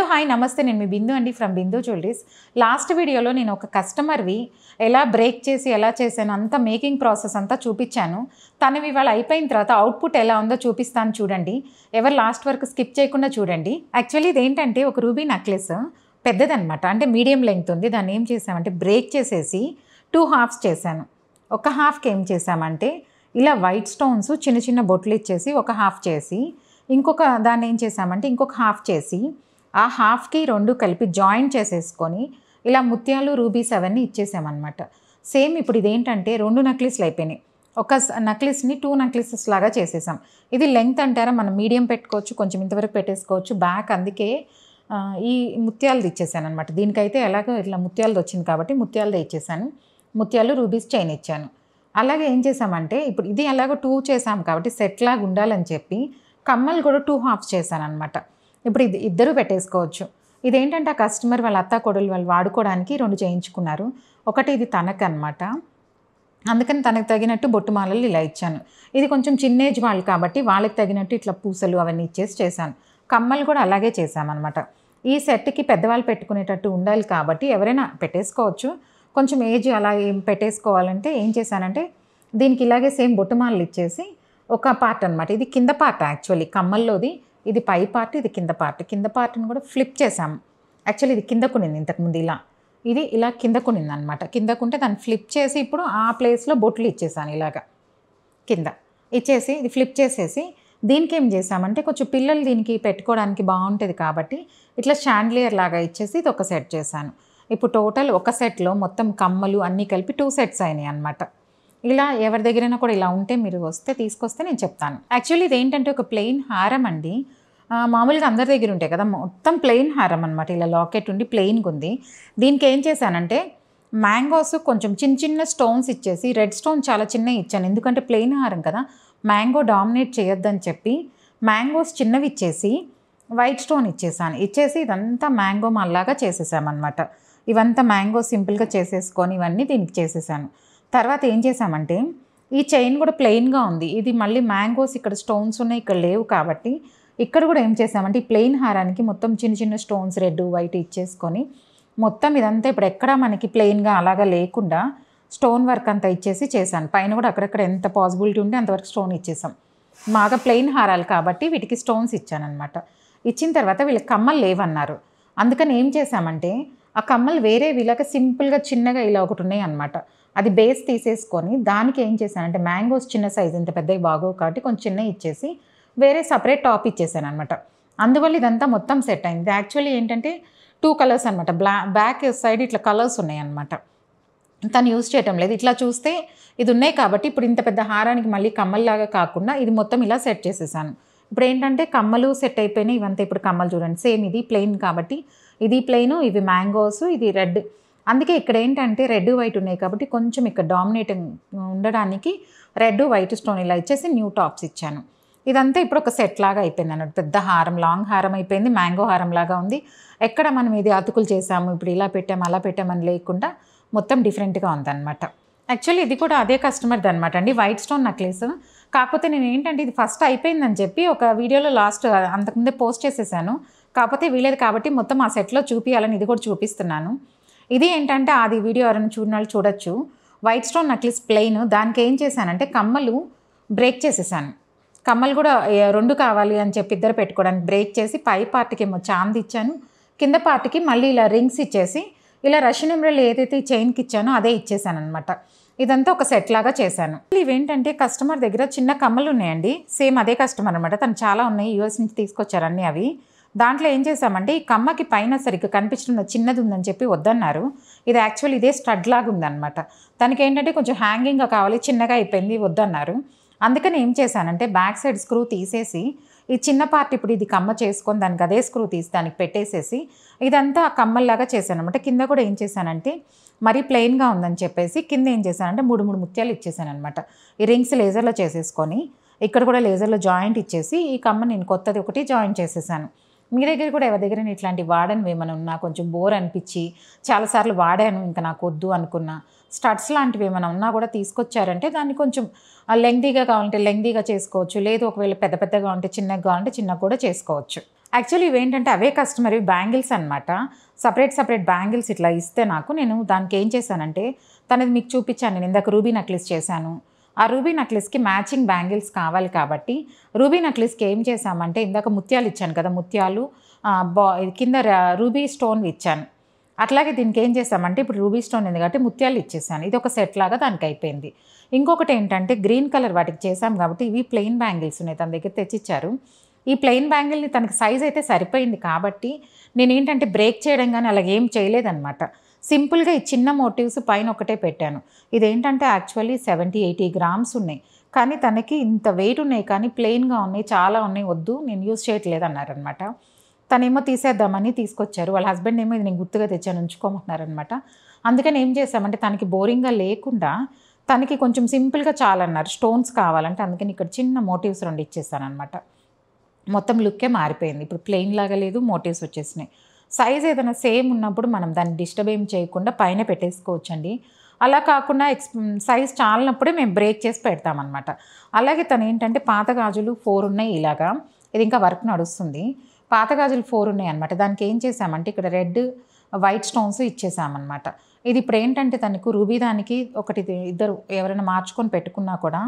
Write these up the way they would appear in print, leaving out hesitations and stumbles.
Hello hi నమస్తే, నేను మీ బిందు అండి ఫ్రమ్ బిందు జ్యువెలరీస్. లాస్ట్ వీడియోలో నేను ఒక కస్టమర్వి ఎలా బ్రేక్ చేసి ఎలా చేశాను అంతా మేకింగ్ ప్రాసెస్ అంతా చూపించాను. తనవి ఇవాళ అయిపోయిన తర్వాత అవుట్పుట్ ఎలా ఉందో చూపిస్తాను చూడండి. ఎవరు లాస్ట్ వరకు స్కిప్ చేయకుండా చూడండి. యాక్చువల్లీ ఇదేంటంటే ఒక రూబీ నెక్లెస్ పెద్దదనమాట, అంటే మీడియం లెంగ్త్ ఉంది. దాన్ని ఏం చేసామంటే బ్రేక్ చేసేసి 2 హాఫ్స్ చేశాను. ఒక హాఫ్కి ఏం చేసామంటే ఇలా వైట్ స్టోన్స్ చిన్న చిన్న బొట్లు ఇచ్చేసి ఒక హాఫ్ చేసి, ఇంకొక దాన్ని ఏం చేసామంటే ఇంకొక హాఫ్ చేసి ఆ హాఫ్కి 2 కలిపి జాయింట్ చేసేసుకొని ఇలా ముత్యాలు రూబీస్ అవన్నీ ఇచ్చేసామన్నమాట. సేమ్ ఇప్పుడు ఇదేంటంటే 2 నెక్లెస్లు అయిపోయినాయి. ఒక నెక్లెస్ని 2 నెక్లెసెస్ లాగా చేసేసాం. ఇది లెంగ్త్ అంటారా, మనం మీడియం పెట్టుకోవచ్చు, కొంచెం ఇంతవరకు పెట్టేసుకోవచ్చు బ్యాక్. అందుకే ఈ ముత్యాలది ఇచ్చేసాను అనమాట. దీనికైతే ఎలాగో ఇట్లా ముత్యాలది వచ్చింది కాబట్టి ముత్యాలది ఇచ్చేసాను. ముత్యాలు రూబీస్ చైన్ ఇచ్చాను. అలాగే ఏం చేసామంటే ఇప్పుడు ఇది ఎలాగో 2 చేసాం కాబట్టి సెట్ లాగా ఉండాలని చెప్పి కమ్మలు కూడా 2 హాఫ్స్ చేశాను అనమాట. ఇప్పుడు ఇది ఇద్దరు పెట్టేసుకోవచ్చు. ఇదేంటంటే ఆ కస్టమర్ వాళ్ళ అత్త కొడలు వాళ్ళు వాడుకోవడానికి 2 చేయించుకున్నారు. ఒకటి ఇది తనకు అనమాట, అందుకని తనకు తగినట్టు బొట్టుమాలలు ఇలా ఇచ్చాను. ఇది కొంచెం చిన్న ఏజ్ వాళ్ళు కాబట్టి వాళ్ళకి తగినట్టు ఇట్లా పూసలు అవన్నీ ఇచ్చేసి చేశాను. కమ్మలు కూడా అలాగే చేశామన్నమాట. ఈ సెట్కి పెద్దవాళ్ళు పెట్టుకునేటట్టు ఉండాలి కాబట్టి ఎవరైనా పెట్టేసుకోవచ్చు. కొంచెం ఏజ్ అలా ఏం పెట్టేసుకోవాలంటే ఏం చేశానంటే దీనికి ఇలాగే సేమ్ బొట్టుమాలలు ఇచ్చేసి ఒక పార్ట్ అనమాట. ఇది కింద పార్ట్ యాక్చువల్లీ కమ్మల్లోది. ఇది పై పార్ట్, ఇది కింద పార్ట్. కింద పార్ట్ని కూడా ఫ్లిప్ చేసాము. యాక్చువల్లీ ఇది కిందకునింది ఇంతకుముందు, ఇది ఇలా కిందకునింది అనమాట. కిందకుంటే దాన్ని ఫ్లిప్ చేసి ఇప్పుడు ఆ ప్లేస్లో బొట్లు ఇచ్చేసాను. ఇలాగా కింద ఇచ్చేసి ఇది ఫ్లిప్ చేసేసి దీనికి ఏం చేసామంటే కొంచెం పిల్లలు దీనికి పెట్టుకోవడానికి బాగుంటుంది కాబట్టి ఇట్లా షాండ్లియర్ లాగా ఇచ్చేసి ఇది ఒక సెట్ చేశాను. ఇప్పుడు టోటల్ ఒక సెట్లో మొత్తం కమ్మలు అన్నీ కలిపి 2 సెట్స్ అయినాయి అనమాట. ఇలా ఎవరి దగ్గరైనా కూడా ఇలా ఉంటే మీరు తీసుకొస్తే నేను చెప్తాను. యాక్చువల్లీ ఇది ఏంటంటే ఒక ప్లెయిన్ హారం అండి. మామూలుగా అందరి దగ్గర ఉంటాయి కదా, మొత్తం ప్లెయిన్ హారం అనమాట. ఇలా లాకెట్ ఉండి ప్లెయిన్గా ఉంది. దీనికి ఏం చేశానంటే మ్యాంగోస్ కొంచెం చిన్న చిన్న స్టోన్స్ ఇచ్చేసి, రెడ్ స్టోన్ చాలా చిన్నవి ఇచ్చాను ఎందుకంటే ప్లెయిన్ హారం కదా, మ్యాంగో డామినేట్ చేయొద్దని చెప్పి మ్యాంగోస్ చిన్నవి ఇచ్చేసి వైట్ స్టోన్ ఇచ్చేసాను. ఇచ్చేసి ఇదంతా మ్యాంగో మాల్లాగా చేసేసామన్నమాట. ఇవంతా మ్యాంగో సింపుల్గా చేసేసుకొని ఇవన్నీ దీనికి చేసేసాను. తర్వాత ఏం చేసామంటే ఈ చైన్ కూడా ప్లెయిన్గా ఉంది. ఇది మళ్ళీ మ్యాంగోస్ ఇక్కడ స్టోన్స్ ఉన్నాయి, ఇక్కడ లేవు కాబట్టి ఇక్కడ కూడా ఏం చేసామంటే ఈ ప్లెయిన్ హారానికి మొత్తం చిన్న చిన్న స్టోన్స్ రెడ్ వైట్ ఇచ్చేసుకొని మొత్తం ఇదంతా ఇప్పుడు ఎక్కడా మనకి ప్లెయిన్గా అలాగా లేకుండా స్టోన్ వర్క్ అంతా ఇచ్చేసి చేశాను. పైన కూడా అక్కడక్కడ ఎంత పాసిబిలిటీ ఉంటే అంతవరకు స్టోన్ ఇచ్చేసాం. బాగా ప్లెయిన్ హారాలు కాబట్టి వీటికి స్టోన్స్ ఇచ్చానమాట. ఇచ్చిన తర్వాత వీళ్ళకి కమ్మలు లేవన్నారు. అందుకని ఏం చేసామంటే ఆ కమ్మలు వేరే వీళ్ళకి సింపుల్గా చిన్నగా ఇలా ఒకటి ఉన్నాయి అనమాట. అది బేస్ తీసేసుకొని దానికి ఏం చేశానంటే మ్యాంగోస్ చిన్న సైజు ఇంత పెద్దవి బాగోవు కాబట్టి కొంచెం చిన్న ఇచ్చేసి వేరే సపరేట్ టాప్ ఇచ్చేసాను అనమాట. అందువల్ల ఇదంతా మొత్తం సెట్ అయింది. యాక్చువల్లీ ఏంటంటే 2 కలర్స్ అనమాట. బ్యాక్ సైడ్ ఇట్లా కలర్స్ ఉన్నాయి అనమాట. తను యూజ్ చేయటం లేదు. ఇట్లా చూస్తే ఇది ఉన్నాయి కాబట్టి ఇప్పుడు ఇంత పెద్ద హారానికి మళ్ళీ కమ్మల్లాగా కాకుండా ఇది మొత్తం ఇలా సెట్ చేసేసాను. ఇప్పుడు ఏంటంటే కమ్మలు సెట్ అయిపోయినాయి. ఇవంతా ఇప్పుడు కమ్మలు చూడండి, సేమ్ ఇది ప్లెయిన్ కాబట్టి ఇది ప్లెయిన్, ఇవి మ్యాంగోస్, ఇది రెడ్. అందుకే ఇక్కడ ఏంటంటే రెడ్ వైట్ ఉన్నాయి కాబట్టి కొంచెం ఇక్కడ డామినేటింగ్ ఉండడానికి రెడ్ వైట్ స్టోన్ ఇలా ఇచ్చేసి న్యూ టాప్స్ ఇచ్చాను. ఇదంతా ఇప్పుడు ఒక సెట్ లాగా అయిపోయింది అన్నట్టు. పెద్ద హారం, లాంగ్ హారం అయిపోయింది, మ్యాంగో హారం లాగా ఉంది. ఎక్కడ మనం ఇది అతుకులు చేసాము, ఇప్పుడు ఇలా పెట్టాము అలా పెట్టామని లేకుండా మొత్తం డిఫరెంట్గా ఉందన్నమాట. యాక్చువల్లీ ఇది కూడా అదే కస్టమర్ది అనమాట అండి, వైట్ స్టోన్ నెక్లెస్. కాకపోతే నేను ఏంటంటే ఇది ఫస్ట్ అయిపోయిందని చెప్పి ఒక వీడియోలో లాస్ట్ అంతకుముందే పోస్ట్ చేసేసాను. కాకపోతే వీలేదు కాబట్టి మొత్తం ఆ సెట్లో చూపించాలని ఇది కూడా చూపిస్తున్నాను. ఇది ఏంటంటే అది వీడియో ఎవరైనా చూడిన వాళ్ళు చూడొచ్చు. వైట్ స్టోన్ నెక్లెస్ ప్లెయిన్, దానికి ఏం చేశానంటే కమ్మలు బ్రేక్ చేసేసాను. కమ్మలు కూడా 2 కావాలి అని చెప్పి ఇద్దరు పెట్టుకోవడానికి బ్రేక్ చేసి పై పార్ట్కి ఏమో చాంది ఇచ్చాను, కింద పార్ట్కి మళ్ళీ ఇలా రింగ్స్ ఇచ్చేసి ఇలా రష్యన్ ఎమరాల్డ్ ఏదైతే ఈ చైన్కి ఇచ్చానో అదే ఇచ్చేసాను అనమాట. ఇదంతా ఒక సెట్ లాగా చేశాను. ఇవేంటంటే కస్టమర్ దగ్గర చిన్న కమ్మలు ఉన్నాయండి, సేమ్ అదే కస్టమర్ అనమాట. తను చాలా ఉన్నాయి, యూఎస్ నుంచి తీసుకొచ్చారు అన్నీ. అవి దాంట్లో ఏం చేసామంటే ఈ కమ్మకి పైన సరిగ్గా కనిపించడం చిన్నది ఉందని చెప్పి వద్దన్నారు. ఇది యాక్చువల్ ఇదే స్టడ్ లాగా ఉందన్నమాట. తనకి ఏంటంటే కొంచెం హ్యాంగింగ్గా కావాలి, చిన్నగా అయిపోయింది, వద్దన్నారు. అందుకని ఏం చేశానంటే బ్యాక్ సైడ్ స్క్రూ తీసేసి ఈ చిన్న పార్ట్ ఇప్పుడు ఇది కమ్మ చేసుకొని దానికి అదే స్క్రూ తీసి దానికి పెట్టేసేసి ఇదంతా కమ్మల్లాగా చేశాను అనమాట. కింద కూడా ఏం చేశానంటే మరీ ప్లెయిన్గా ఉందని చెప్పేసి కింద ఏం చేశానంటే 3 ముత్యాలు ఇచ్చేసాను అనమాట. ఈ రింగ్స్ లేజర్లో చేసేసుకొని ఇక్కడ కూడా లేజర్లో జాయింట్ ఇచ్చేసి ఈ కమ్మ నేను కొత్తది ఒకటి జాయింట్ చేసేసాను. మీ దగ్గర కూడా ఎవరి దగ్గర ఇట్లాంటి వాడనివి ఏమైనా ఉన్నా, కొంచెం బోర్ అనిపించి చాలాసార్లు వాడాను ఇంకా నాకు వద్దు అనుకున్నా స్టడ్స్ లాంటివి ఏమైనా ఉన్నా కూడా తీసుకొచ్చారంటే దాన్ని కొంచెం లెంగ్దీగా కావాలంటే లెంగ్దీగా చేసుకోవచ్చు, లేదు ఒకవేళ పెద్దగా ఉంటే చిన్నగా కావాలంటే చిన్నగా కూడా చేసుకోవచ్చు. యాక్చువల్లీ ఇవేంటంటే అవే కస్టమర్ ఇవి బ్యాంగిల్స్ అనమాట. సపరేట్ బ్యాంగిల్స్ ఇట్లా ఇస్తే నేను దానికి ఏం చేశానంటే తనది మీకు చూపించాను. నేను ఇందాక రూబీ నెక్లెస్ చేశాను. ఆ రూబీ నెక్లెస్కి మ్యాచింగ్ బ్యాంగిల్స్ కావాలి కాబట్టి రూబీ నెక్లెస్కి ఏం చేశామంటే ఇందాక ముత్యాలు ఇచ్చాను కదా, ముత్యాలు కింద రూబీ స్టోన్ ఇచ్చాను. అట్లాగే దీనికి ఏం చేసామంటే ఇప్పుడు రూబీ స్టోన్ ఉంది కాబట్టి ముత్యాలు ఇచ్చేసాను. ఇది ఒక సెట్ లాగా దానికి అయిపోయింది. ఇంకొకటి ఏంటంటే గ్రీన్ కలర్ వాటికి చేసాం కాబట్టి ఇవి ప్లెయిన్ బ్యాంగిల్స్ ఉన్నాయి, తన దగ్గర తెచ్చిచ్చారు. ఈ ప్లెయిన్ బ్యాంగిల్ని తనకి సైజ్ అయితే సరిపోయింది కాబట్టి నేనేంటంటే బ్రేక్ చేయడం కానీ అలాగే ఏం చేయలేదన్నమాట. సింపుల్గా ఈ చిన్న మోటివ్స్ పైన ఒకటే పెట్టాను. ఇదేంటంటే యాక్చువల్లీ 70-80 గ్రామ్స్ ఉన్నాయి, కానీ తనకి ఇంత వెయిట్ ఉన్నాయి కానీ ప్లెయిన్గా ఉన్నాయి, చాలా ఉన్నాయి, వద్దు నేను యూజ్ చేయట్లేదు అన్నారనమాట. తనేమో తీసేద్దామని తీసుకొచ్చారు. వాళ్ళ హస్బెండ్ ఏమో ఇది నేను గుర్తుగా తెచ్చాను ఉంచుకోమన్నారనమాట. అందుకని ఏం చేసామంటే తనకి బోరింగ్గా లేకుండా తనకి కొంచెం సింపుల్గా చాలన్నారు, స్టోన్స్ కావాలంటే అందుకని ఇక్కడ చిన్న మోటివ్స్ 2 ఇచ్చేసాను అనమాట. మొత్తం లుక్కే మారిపోయింది. ఇప్పుడు ప్లెయిన్ లాగా లేదు, మోటివ్స్ వచ్చేసినాయి. సైజ్ ఏదైనా సేమ్ ఉన్నప్పుడు మనం దాన్ని డిస్టర్బ్ ఏం చేయకుండా పైన పెట్టేసుకోవచ్చండి. అలా కాకుండా సైజ్ చాలినప్పుడే మేము బ్రేక్ చేసి పెడతామన్నమాట. అలాగే తను ఏంటంటే పాత గాజులు 4 ఉన్నాయి ఇలాగా, ఇది ఇంకా వర్క్ నడుస్తుంది. పాత గాజులు 4 ఉన్నాయి అనమాట. దానికి ఏం చేసామంటే ఇక్కడ రెడ్ వైట్ స్టోన్స్ ఇచ్చేసామన్నమాట. ఇది ఇప్పుడు ఏంటంటే తనకు రూబీ దానికి ఒకటి ఇద్దరు ఎవరైనా మార్చుకొని పెట్టుకున్నా కూడా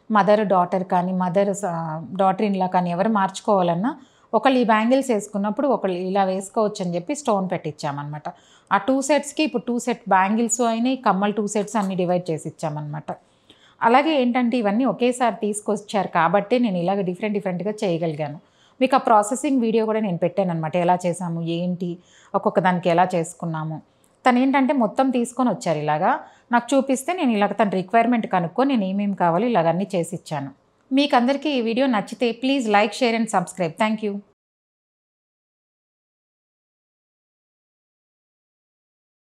మదర్ డాటర్ కానీ డాటర్ ఇన్లా కానీ ఎవరు మార్చుకోవాలన్నా ఒకళ్ళు ఈ బ్యాంగిల్స్ వేసుకున్నప్పుడు ఒకళ్ళు ఇలా వేసుకోవచ్చు అని చెప్పి స్టోన్ పెట్టించామన్నమాట. ఆ 2 సెట్స్కి ఇప్పుడు 2 సెట్ బ్యాంగిల్స్ అయినాయి, కమ్మలు 2 సెట్స్ అన్నీ డివైడ్ చేసి ఇచ్చామన్నమాట. అలాగే ఏంటంటే ఇవన్నీ ఒకేసారి తీసుకొచ్చారు కాబట్టి నేను ఇలాగ డిఫరెంట్గా చేయగలిగాను. మీకు ఆ ప్రాసెసింగ్ వీడియో కూడా నేను పెట్టాను అనమాట. ఎలా చేసాము ఏంటి ఒక్కొక్క దానికి ఎలా చేసుకున్నాము. తను ఏంటంటే మొత్తం తీసుకొని వచ్చారు ఇలాగా నాకు చూపిస్తే నేను ఇలాగ తన రిక్వైర్మెంట్ కనుక్కొని నేను ఏమేమి కావాలో ఇలాగ అన్నీ చేసి ఇచ్చాను. మీకు అందరికీ ఈ వీడియో నచ్చితే please like, share and subscribe. Thank you.